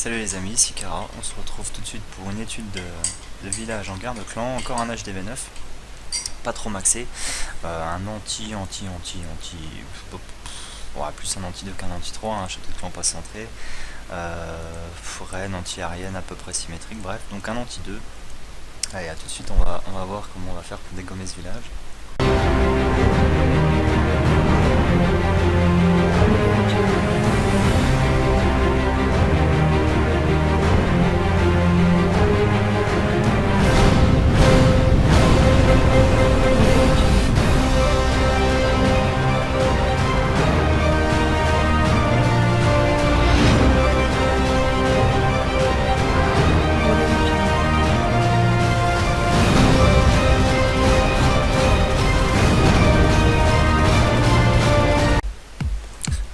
Salut les amis, ici Kara, on se retrouve tout de suite pour une étude de village en garde clan, encore un HDV9, pas trop maxé, un ouais, plus un anti 2 qu'un anti 3, un château de clan pas centré, reine anti-aérienne à peu près symétrique, bref, donc un anti 2. Allez, à tout de suite, on va voir comment on va faire pour dégommer ce village.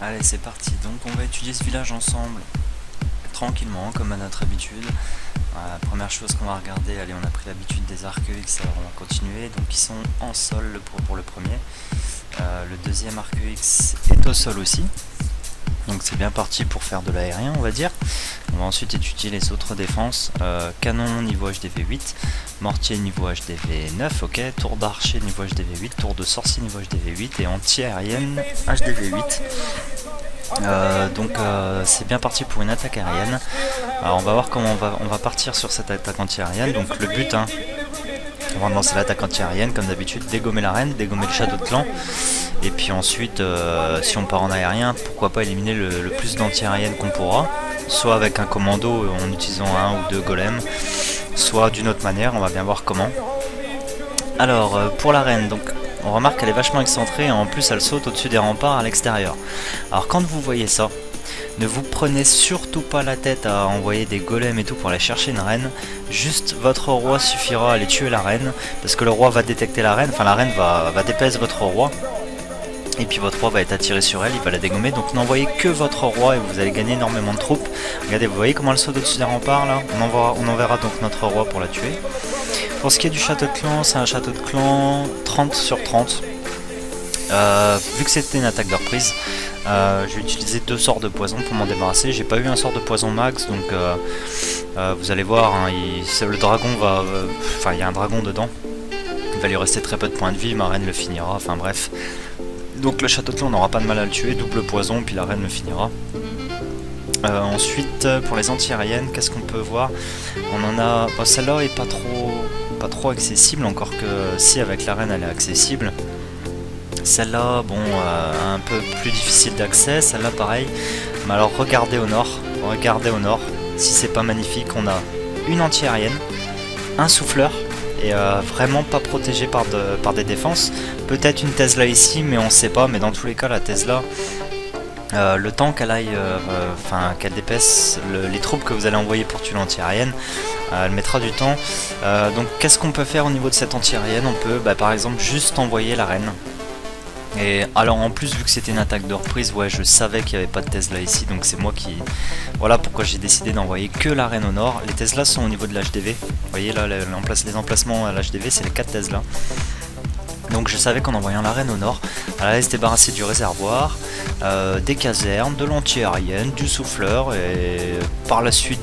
Allez, c'est parti, donc on va étudier ce village ensemble, tranquillement, comme à notre habitude. Première chose qu'on va regarder, allez, on a pris l'habitude des arcs X, alors on va continuer. Donc ils sont en sol pour le premier. Le deuxième arc X est au sol aussi. Donc c'est bien parti pour faire de l'aérien, on va dire. On va ensuite étudier les autres défenses. Canon niveau HDV 8, mortier niveau HDV 9, ok, tour d'archer niveau HDV 8, tour de sorcier niveau HDV 8 et anti-aérienne HDV 8. Donc c'est bien parti pour une attaque aérienne. Alors on va voir comment on va partir sur cette attaque anti-aérienne. Donc le but, avant de lancer l'attaque anti-aérienne, comme d'habitude, dégommer la reine, dégommer le château de clan. Et puis ensuite, si on part en aérien, pourquoi pas éliminer le plus d'anti-aériennes qu'on pourra. Soit avec un commando en utilisant un ou deux golems, soit d'une autre manière, on va bien voir comment. Alors pour la reine, donc on remarque qu'elle est vachement excentrée et en plus elle saute au-dessus des remparts à l'extérieur. Alors quand vous voyez ça, ne vous prenez surtout pas la tête à envoyer des golems et tout pour aller chercher une reine. Juste votre roi suffira à aller tuer la reine, parce que le roi va détecter la reine, enfin la reine va dépaysser votre roi. Et puis votre roi va être attiré sur elle, il va la dégommer, donc n'envoyez que votre roi et vous allez gagner énormément de troupes. Regardez, vous voyez comment elle saute au-dessus des remparts là, on enverra donc notre roi pour la tuer. Pour ce qui est du château de clan, c'est un château de clan 30 sur 30. Vu que c'était une attaque de reprise, j'ai utilisé 2 sorts de poison pour m'en débarrasser. J'ai pas eu un sort de poison max, donc vous allez voir, hein, le dragon va... Enfin, il y a un dragon dedans. Il va lui rester très peu de points de vie, ma reine le finira, enfin bref. Donc le château de clan, on n'aura pas de mal à le tuer, double poison, puis la reine le finira. Ensuite, pour les anti-aériennes, qu'est-ce qu'on peut voir? On en a... Bon, celle-là est pas trop accessible, encore que si avec la reine elle est accessible. Celle-là, bon, un peu plus difficile d'accès, celle-là pareil. Mais alors regardez au nord, si c'est pas magnifique, on a une anti-aérienne, un souffleur, et vraiment pas protégé par des défenses. Peut-être une Tesla ici, mais on sait pas, mais dans tous les cas la Tesla... le temps qu'elle aille, qu'elle dépaisse les troupes que vous allez envoyer pour tuer l'anti-aérienne, elle mettra du temps. Donc qu'est-ce qu'on peut faire au niveau de cette anti-aérienne? On peut par exemple juste envoyer la reine. Et alors en plus, vu que c'était une attaque de reprise, ouais, je savais qu'il n'y avait pas de Tesla ici, donc c'est moi qui... Voilà pourquoi j'ai décidé d'envoyer que la reine au nord. Les Tesla sont au niveau de l'HDV. Vous voyez là, les emplacements à l'HDV, c'est les 4 Tesla. Donc je savais qu'en envoyant la reine au nord, elle allait se débarrasser du réservoir, des casernes, de l'anti-aérienne, du souffleur et par la suite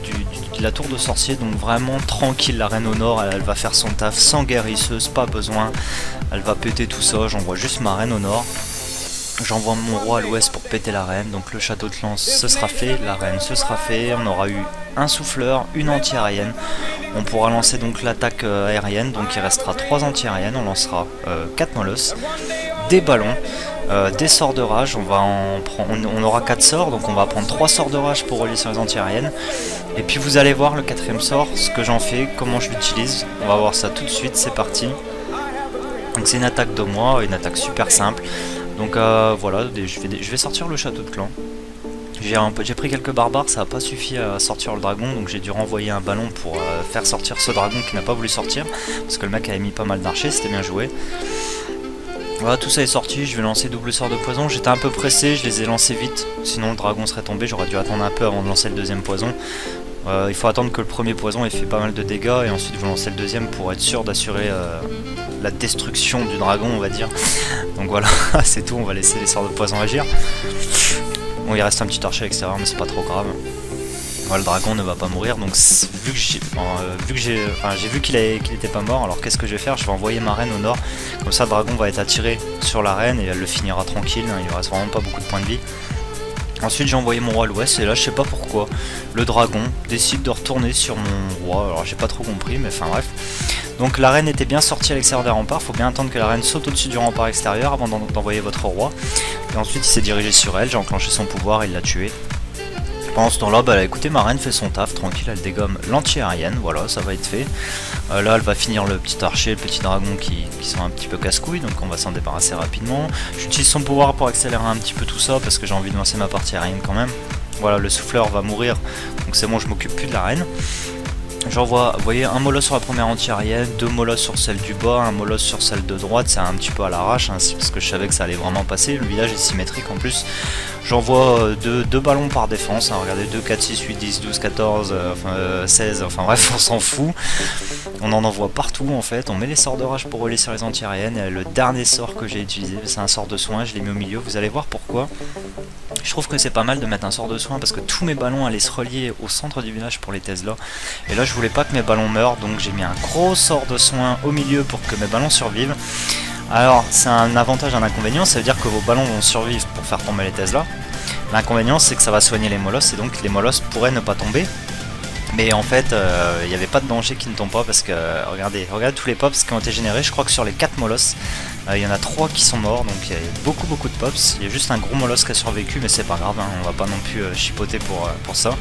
de la tour de sorcier. Donc vraiment tranquille, la reine au nord, elle va faire son taf sans guérisseuse, pas besoin. Elle va péter tout ça, j'envoie juste ma reine au nord. J'envoie mon roi à l'ouest pour péter la reine, donc le château de clan ce sera fait, la reine ce sera fait, on aura eu un souffleur, une anti-aérienne. On pourra lancer donc l'attaque aérienne, donc il restera 3 anti-aériennes, on lancera 4 molosses, des ballons, des sorts de rage, on aura 4 sorts, donc on va prendre 3 sorts de rage pour relier sur les anti-aériennes. Et puis vous allez voir le 4ème sort, ce que j'en fais, comment je l'utilise, on va voir ça tout de suite, c'est parti. Donc c'est une attaque de moi, une attaque super simple. Donc voilà, je vais sortir le château de clan. J'ai pris quelques barbares, ça n'a pas suffi à sortir le dragon, donc j'ai dû renvoyer un ballon pour faire sortir ce dragon qui n'a pas voulu sortir, parce que le mec avait mis pas mal d'archers, c'était bien joué. Voilà, tout ça est sorti, je vais lancer double sort de poison, j'étais un peu pressé, je les ai lancés vite, sinon le dragon serait tombé, j'aurais dû attendre un peu avant de lancer le 2ème poison. Il faut attendre que le premier poison ait fait pas mal de dégâts, et ensuite vous lancez le 2ème pour être sûr d'assurer la destruction du dragon, on va dire. Donc voilà, c'est tout, on va laisser les sorts de poison agir. Bon, il reste un petit archer à l'extérieur, mais c'est pas trop grave. Voilà, le dragon ne va pas mourir, donc j'ai vu qu'il était pas mort, alors qu'est-ce que je vais faire? Je vais envoyer ma reine au nord, comme ça le dragon va être attiré sur la reine et elle le finira tranquille, hein, il lui reste vraiment pas beaucoup de points de vie. Ensuite j'ai envoyé mon roi à l'ouest et là je sais pas pourquoi le dragon décide de retourner sur mon roi, alors j'ai pas trop compris mais enfin bref. Donc la reine était bien sortie à l'extérieur des remparts, faut bien attendre que la reine saute au-dessus du rempart extérieur avant d'envoyer votre roi. Et ensuite il s'est dirigé sur elle, j'ai enclenché son pouvoir, il l'a tué. Pendant ce temps-là, bah écoutez, ma reine fait son taf, tranquille, elle dégomme l'anti-aérienne, voilà, ça va être fait. Là, elle va finir le petit archer, le petit dragon qui sont un petit peu casse-couilles, donc on va s'en débarrasser rapidement. J'utilise son pouvoir pour accélérer un petit peu tout ça, parce que j'ai envie de lancer ma partie aérienne quand même. Voilà, le souffleur va mourir, donc c'est bon, je m'occupe plus de la reine. J'envoie, vous voyez, un molosse sur la première anti-aérienne, 2 molosses sur celle du bas, un molosse sur celle de droite, c'est un petit peu à l'arrache, hein, parce que je savais que ça allait vraiment passer, le village est symétrique en plus. J'envoie 2 ballons par défense, hein, regardez, 2, 4, 6, 8, 10, 12, 14, 16, enfin bref, on s'en fout. On en envoie partout en fait, on met les sorts de rage pour relier sur les anti-aériennes, et le dernier sort que j'ai utilisé, c'est un sort de soin, je l'ai mis au milieu, vous allez voir pourquoi. Je trouve que c'est pas mal de mettre un sort de soin parce que tous mes ballons allaient se relier au centre du village pour les Tesla. Et là je voulais pas que mes ballons meurent, donc j'ai mis un gros sort de soin au milieu pour que mes ballons survivent. Alors c'est un avantage et un inconvénient, ça veut dire que vos ballons vont survivre pour faire tomber les Tesla. L'inconvénient c'est que ça va soigner les molosses et donc les molosses pourraient ne pas tomber. Mais en fait, il n'y avait pas de danger qui ne tombe pas parce que, regardez tous les pops qui ont été générés. Je crois que sur les 4 molosses, il y en a 3 qui sont morts, donc il y a beaucoup de pops. Il y a juste un gros molosse qui a survécu, mais c'est pas grave, hein, on va pas non plus chipoter pour ça.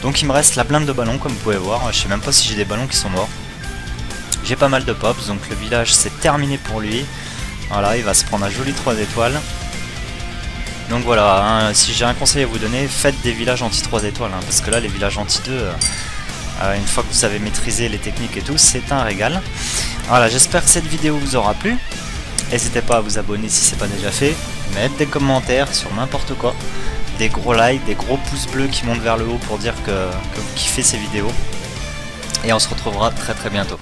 Donc il me reste la blinde de ballons, comme vous pouvez voir. Je sais même pas si j'ai des ballons qui sont morts. J'ai pas mal de pops, donc le village c'est terminé pour lui. Voilà, il va se prendre un joli 3 étoiles. Donc voilà, hein, si j'ai un conseil à vous donner, faites des villages anti 3 étoiles, hein, parce que là les villages anti 2, une fois que vous avez maîtrisé les techniques et tout, c'est un régal. Voilà, j'espère que cette vidéo vous aura plu. N'hésitez pas à vous abonner si c'est pas déjà fait, mettre des commentaires sur n'importe quoi, des gros likes, des gros pouces bleus qui montent vers le haut pour dire que vous kiffez ces vidéos. Et on se retrouvera très bientôt.